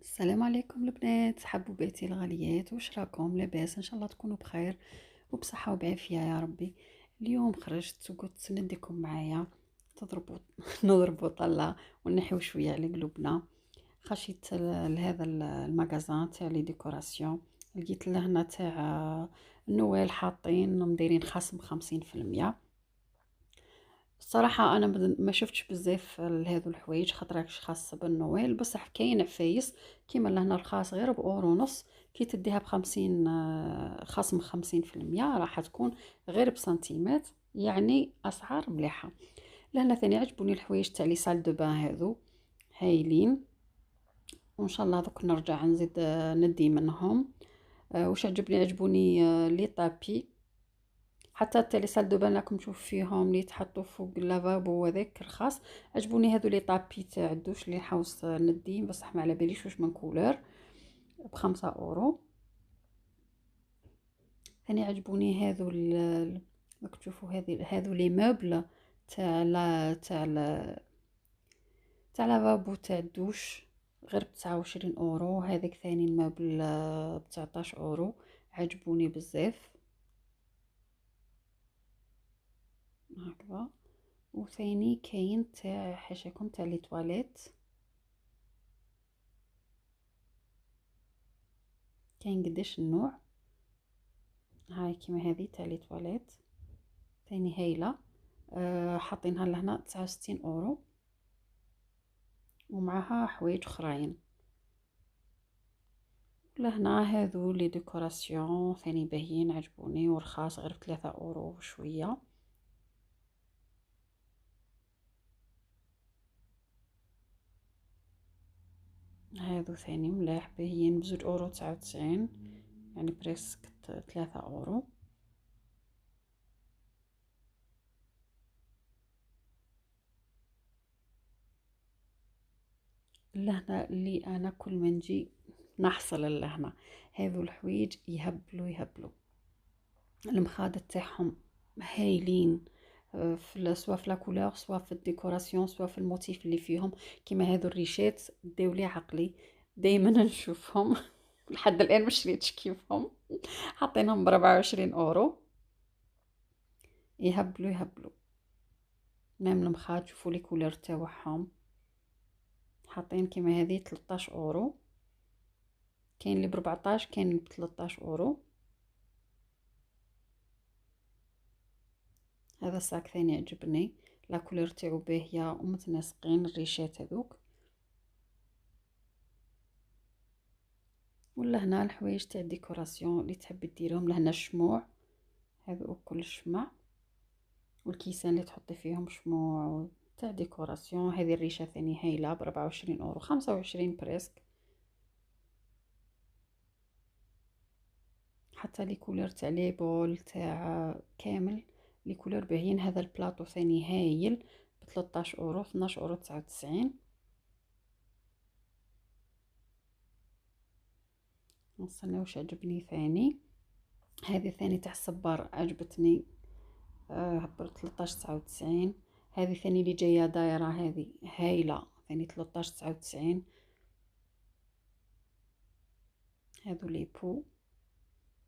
السلام عليكم البنات حبوباتي الغاليات، واش راكم لاباس؟ ان شاء الله تكونوا بخير وبصحه وبعافيه يا ربي. اليوم خرجت وقلت نديكم معايا تضربوا نضربوا طله ونحيو شويه على قلوبنا. خشيت لهذا المغازان تاع لي ديكوراسيون، لقيت له هنا تاع النوال حاطين مديرين خصم 50%. الصراحة أنا ما شفتش بزاف لهذو الحوايج خاطركش خاصة بالنويل، بصح كاين عفايس كيما لهنا الخاص غير بأورو ونص، كي تديها ب50 خصم 50% راح تكون غير بسنتيمات، يعني أسعار مليحة. لهنا ثاني عجبوني الحوايج تاع لي سال دو بان هذو هايلين، وإن شاء الله دوك نرجع نزيد ندي منهم. واش عجبوني لي طابي، حتى تاع لي سال دو بان راكم تشوف فيهم اللي يتحطوا فوق اللافابو وهذاك الخاص. عجبوني هذو لي طابي تاع الدوش اللي نحوس ندي، بصح ما على باليش واش من كولور، ب5 اورو. ثاني عجبوني هذو راك تشوفوا هذو لي موبل تاع تاع لافابو تاع الدوش، غير ب29 اورو. هذاك ثاني الموبل ب19 اورو، عجبوني بزاف هكذا. وثاني كاين تاع حاشاكم تاع لي تواليت، كاين قداش النوع. هاي كيما هذه تاع لي تواليت ثاني هايله، حاطينها لهنا 69 اورو، ومعها حوايج اخرين. لهنا هذو لي ديكوراسيون ثاني باهيين عجبوني ورخاص غير ب3 اورو وشويه. هذو ثاني ملاح باهيين ب2 اورو 99، يعني بريسك 3 اورو. لهنا اللي انا كل ما نجي نحصل لهنا هذو الحوايج يهبلوا المخادة تاعهم هايلين، سوا في لا كولور سوا في الديكوراسيون سوا في الموتيف اللي فيهم. كيما هذو الريشات داو لي عقلي، دايما نشوفهم لحد الان مش شريتش كيفهم. حاطينهم ب24 اورو، يهبلوا. ميم المخاد شوفوا لي كولور تاعهم، حاطين كيما هذه 13 اورو، كاين اللي ب14 كاين اللي ب13 اورو. هذا الصاك ثاني عجبني، لا كولور تاعو باهيه ومتناسقين الريشات هذوك. ولا هنا الحوايج تاع الديكوراسيون اللي تحب ديرهم، لهنا الشموع هذو كل شمع، والكيسان اللي تحطي فيهم شموع تاع ديكوراسيون. هذه الريشه ثاني هايله ب24 اورو، 25 بريسك. حتى لي كولور تاع لي بول تاع كامل لي كولور باهيين. هذا البلاطو ثاني هايل ب13 اورو، 12 اورو 99. نستنى واش عجبني ثاني. هذه ثاني تاع الصبار عجبتني، ب13 99. هذه ثاني اللي جايه دايره هذه هايله ثاني 13 99. هذو لي بو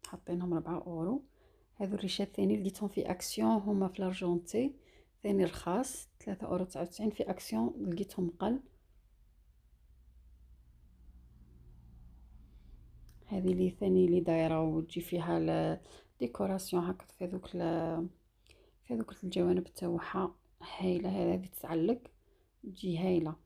حاطينهم 4 اورو. هذو الريشات ثاني لقيتهم في اكسيون، هما في لارجونتي ثاني رخاص 3 اورو 99، في اكسيون لقيتهم قل. هذه لي ثاني اللي دايره وتجي فيها ديكوراسيون هكا في هذوك الجوانب تاعها هايله. هذه تتعلق تجي هايله،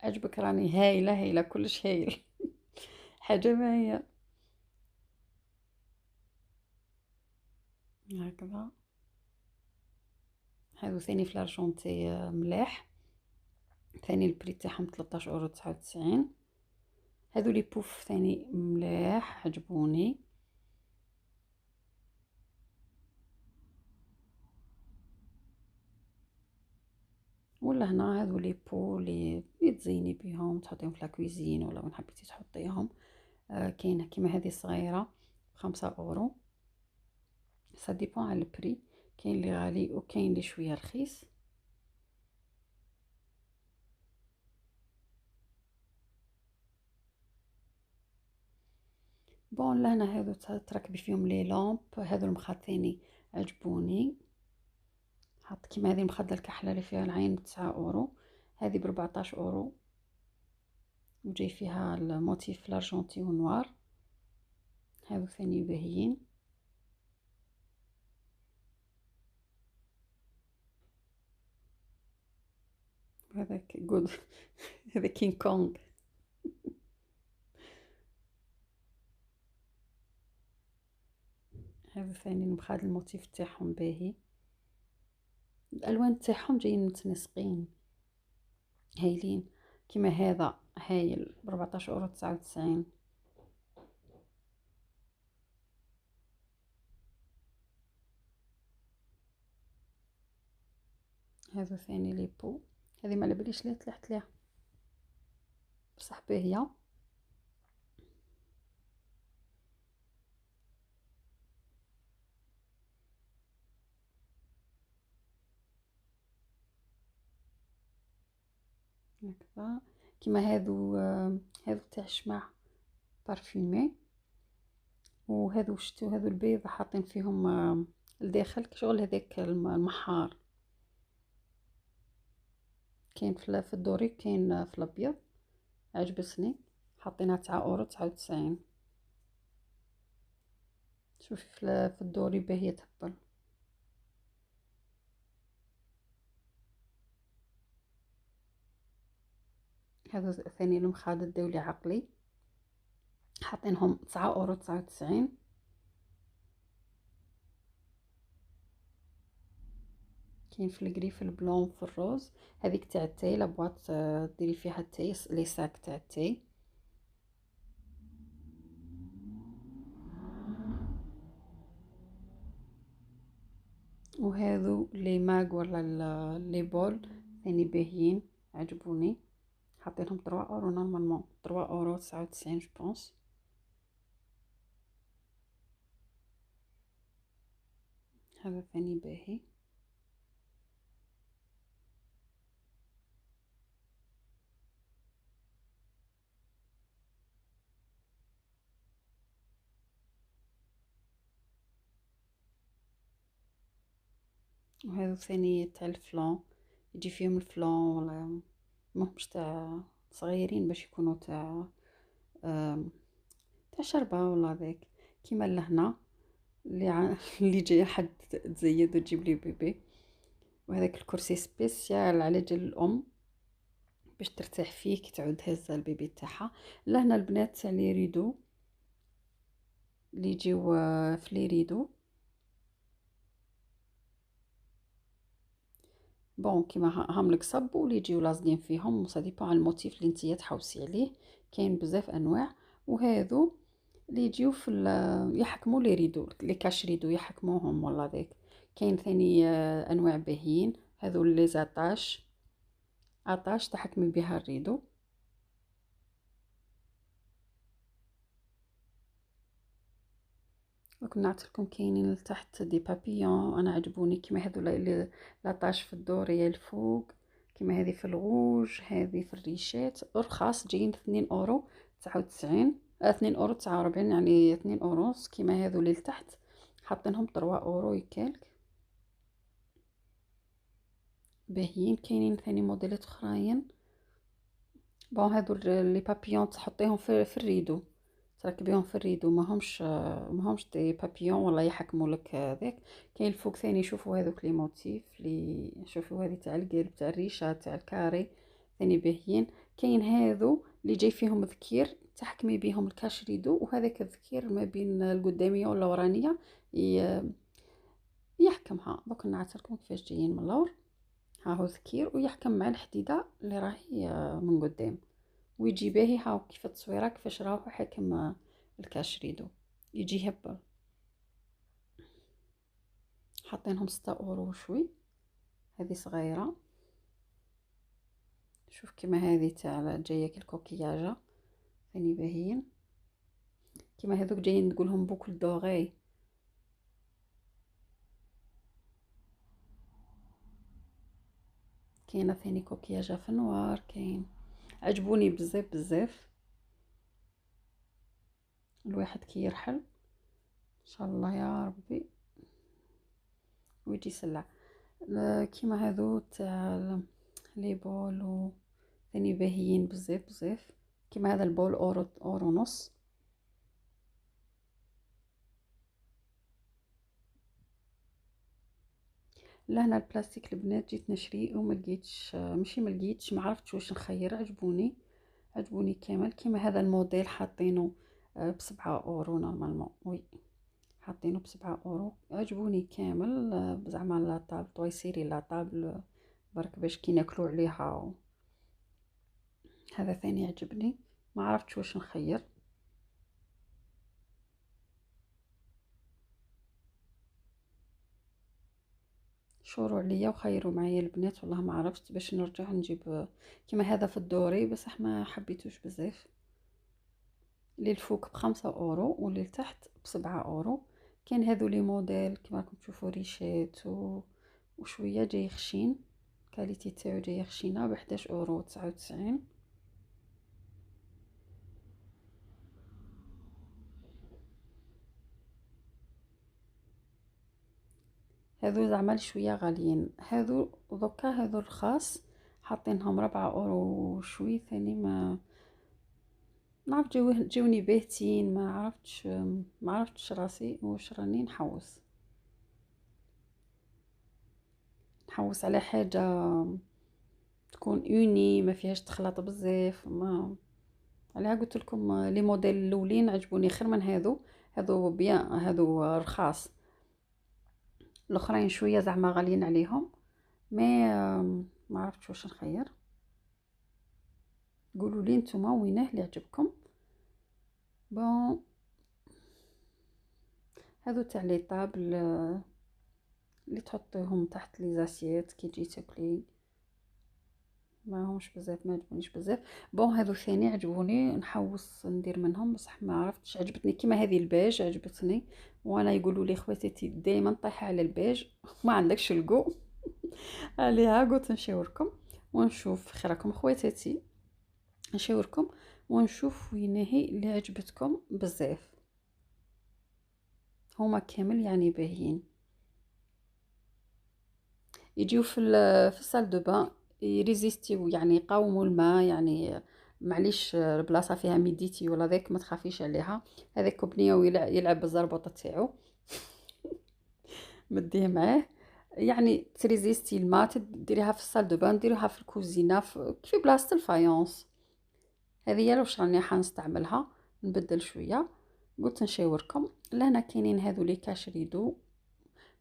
عجبك؟ راني هايله كلش هايل. حاجه ما هي هكذا. هذو ثاني في لارجونتي ملاح، ثاني البري تاعهم 13 اورو 99. هذو لي بوف ثاني ملاح عجبوني. ولا هنا هذو لي بو اللي تزيني بيهم تحطيهم في لاكويزين ولا وين حبيتي تحطيهم. كاينه كيما هذه صغيره ب5 اورو، سا ديبون على البري، كاين اللي غالي وكاين اللي شويه رخيص. بون لهنا هادو تركبي فيهم لي لامب، هادو المخاطيني عجبوني. حط كيما هذه المخدة الكحلة اللي فيها العين ب9 اورو، هذه ب14 اورو، وجاي فيها الموتيف لارجونتي ونوار. هذو ثاني باهيين. هذاك جود هذا كينج كونغ. هذا ثاني المخاد الموتيف تاعهم باهي، الالوان تاعهم جايين متناسقين هايلين. كيما هذا هايل ب14 اورو 99. هذا ثاني لي بو، هذه ما لبليش ليه طلعت ليها بصح باهيه. هكذا كيما هذو تاع الشمع بارفيمي، وهذو شتو هذو البيض حاطين فيهم الداخل شغل هذاك المحار. كاين في الدوري، كاين في الابيض، عجبتني. حاطينها 9 اورو 99. شوفي في الدوري باهية تهبل. هذا ثاني المخاد الدولي عقلي، حاطينهم 9 اورو 99. كاين في الكري، في البلون، في الروز. هذيك تاع التاي، لابواط ديري فيها التاي، لي ساك تاع التاي. وهذو لي ماغ ولا لي بول ثاني باهيين، عجبوني. حاطينهم 3 اورو نورمالمون، 3 اورو 99 جوبونس. هذا ثاني باهي. وهذا ثاني تاع الفلون، يجي فيهم الفلون ولا ماهمش تاع صغيرين باش يكونوا تاع تاع شربة ولا ذاك. كيما لهنا اللي جاي حد تزيد وتجيب لي بيبي. وهذاك الكرسي سبيسيال على جل الام باش ترتاح فيه كي تعود هزه البيبي تاعها. لهنا البنات تاع لي ريدو اللي يجيو في لي ريدو. بون كيما هام القصب واللي يجيو لازقين فيهم، سا ديبون على الموتيف اللي نتيا تحوسي عليه. كاين بزاف انواع. وهذو اللي يجيو في يحكموا لي ريدو، لي كاش ريدو يحكموهم ولا ذاك. كاين ثاني انواع باهيين، هذو لي عطاش تحكمي بها الريدو. دوك نعطيلكم كاينين لتحت دي بابيون، انا عجبوني كيما هذو لاطاش في الدوريه الفوق، كيما هذه في الغوج، هذه في الريشات رخاص، جايين 2 اورو 99. 2 اورو 49 يعني 2 اورو. كيما هذو اللي لتحت حاطينهم 3 اورو يكالك، باهيين. كاينين ثاني موديلات اخرين. بون هذو لي بابيون تحطيهم في الريدو، تركبيهم في الريدو، ماهمش دي بابيون ولا يحكموا لك هذاك. كاين الفوق ثاني، شوفوا هذوك لي موتيف اللي شوفوا، هذه تاع القلب، تاع الريشه، تاع الكاري ثاني باهيين. كاين هذو اللي جاي فيهم ذكير تحكمي بيهم الكاش ريدو، وهذاك الذكير ما بين القداميه ولا ورانيه يحكمها. دوك نعطيلكم كيفاش جايين من اللور. ها هو ذكير ويحكم مع الحديده اللي راهي من قدام، ويجي باهي. هاو كيف التصويره كيفاش راهو حاكم الكاش ريدو، يجي هبل. حاطينهم 6 اورو وشوي. هذه صغيره. شوف كيما هذه تاع جايه كالكوكياجه ثاني باهيين. كيما هذوك جايين نقولهم بوكل دوغي. كاينه ثاني كوكياجه في نوار. كاين عجبوني بزاف بزاف. الواحد كي يرحل ان شاء الله يا ربي ويجي يسلع. كيما هذو تاع لي بول و ثاني باهيين بزاف بزاف. كيما هذا البول اورو، اورو ونص. لهنا البلاستيك البنات جيت نشري وما لقيتش، ماشي ما لقيتش، ما عرفتش واش نخير. عجبوني، عجبوني كامل. كيما هذا الموديل حاطينه ب7 اورو نورمالمون. وي حاطينه ب7 اورو. عجبوني كامل. زعما لا طابل طويسيري لا طابل برك باش كي ناكلو عليها هذا ثاني عجبني. ما عرفتش واش نخير. شوروا عليا وخيروا معايا البنات، والله ما عرفت باش نرجع نجيب كيما هذا في الدوري، بصح ما حبيتوش بزاف. اللي الفوق ب5 اورو واللي لتحت ب7 اورو. كاين هذو لي موديل كيما راكم تشوفوا ريشات وشويه جاي خشين، كاليتي تاعو جايه خشينه ب11 اورو 99. هذو زعما شويه غاليين. هذو دوكا هذو الخاص حاطينهم 4 اورو شوي ثاني. ما نعرف جاوني باهتين. ما عرفتش راسي واش راني نحوس على حاجه تكون اوني ما فيهاش تخلط بزاف. ما عليها قلت لكم لي موديل الاولين عجبوني خير من هذو بيان، هذو رخاص. الاخرين شويه زعما غاليين عليهم. ما عرفتش واش نخير. قولوا لي نتوما وينه اللي عجبكم. بون هذو تاع لي طابل اللي تحطيهم تحت لي زاسيات كي تجي تاكلي. ما همش بزاف، ما عجبونيش بزاف. بون هذو ثاني عجبوني نحوس ندير منهم، بصح ما عرفتش عجبتني. كيما هذه البيج عجبتني، وانا يقولوا لي خواتاتي دائما طيحه على البيج ما عندكش الكو. عليها قلت نشاوركم ونشوف خيركم خواتاتي، نشاوركم ونشوف وين هي اللي عجبتكم بزاف. هما كامل يعني باهيين. يجيو في الصال دو بان، يريزيستيو يعني يقاوموا الماء يعني. معليش البلاصه فيها ميديتي ولا ذاك ما تخافيش عليها. هذاك بنيه يلعب بالزربوطه تاعو. مديه معاه يعني تريزيستي الماء. ديريها في الصال دو بان، ديروها في الكوزينه في بلاصه الفايونس. هذه واش راني حنستعملها. نبدل شويه. قلت نشاوركم. لهنا كاينين هذو لي كاش ريدو.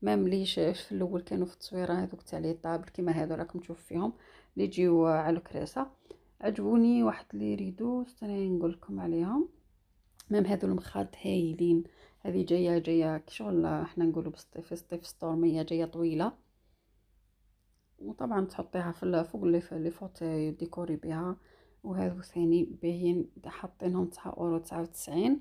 ما مليش في الاول كانوا في التصويره هذوك تاع لي طابل كيما هذو راكم تشوفوا فيهم اللي يجيو على الكراسه. عجبوني واحد لي ريدو استنى نقول لكم عليهم. ميم هذو المخاد هايلين. هذه جايه كي شغل احنا نقولوا بالصيف ستورميه جايه طويله. وطبعا تحطيها في فوق لي فوتي ديكوري بها. وهذو ثاني باهيين حاطينهم 9 اورو 99.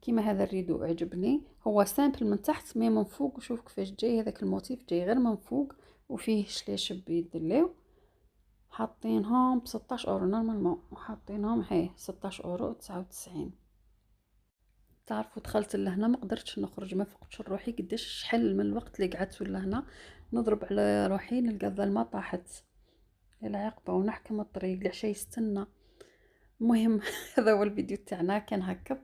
كيما هذا الريدو عجبني. هو سامبل من تحت مي من فوق شوف كيفاش جاي. هذاك الموتيف جاي غير من فوق وفيه شلاشب يدليو. حاطينهم ب16 اورو نورمالمون، وحاطينهم هاي 16 اورو 99. تعرفوا دخلت لهنا ما قدرتش نخرج، ما فقتش روحي قداش شحال من الوقت اللي قعدت لهنا نضرب على روحي نلقى الظلمه طاحت العقبه ونحكم الطريق العشاء يستنى. المهم هذا هو الفيديو تاعنا كان هكا.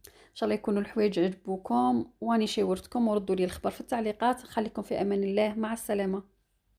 ان شاء الله يكونوا الحوايج عجبوكم، واني شاورتكم وردوا لي الخبر في التعليقات. خليكم في امان الله، مع السلامه.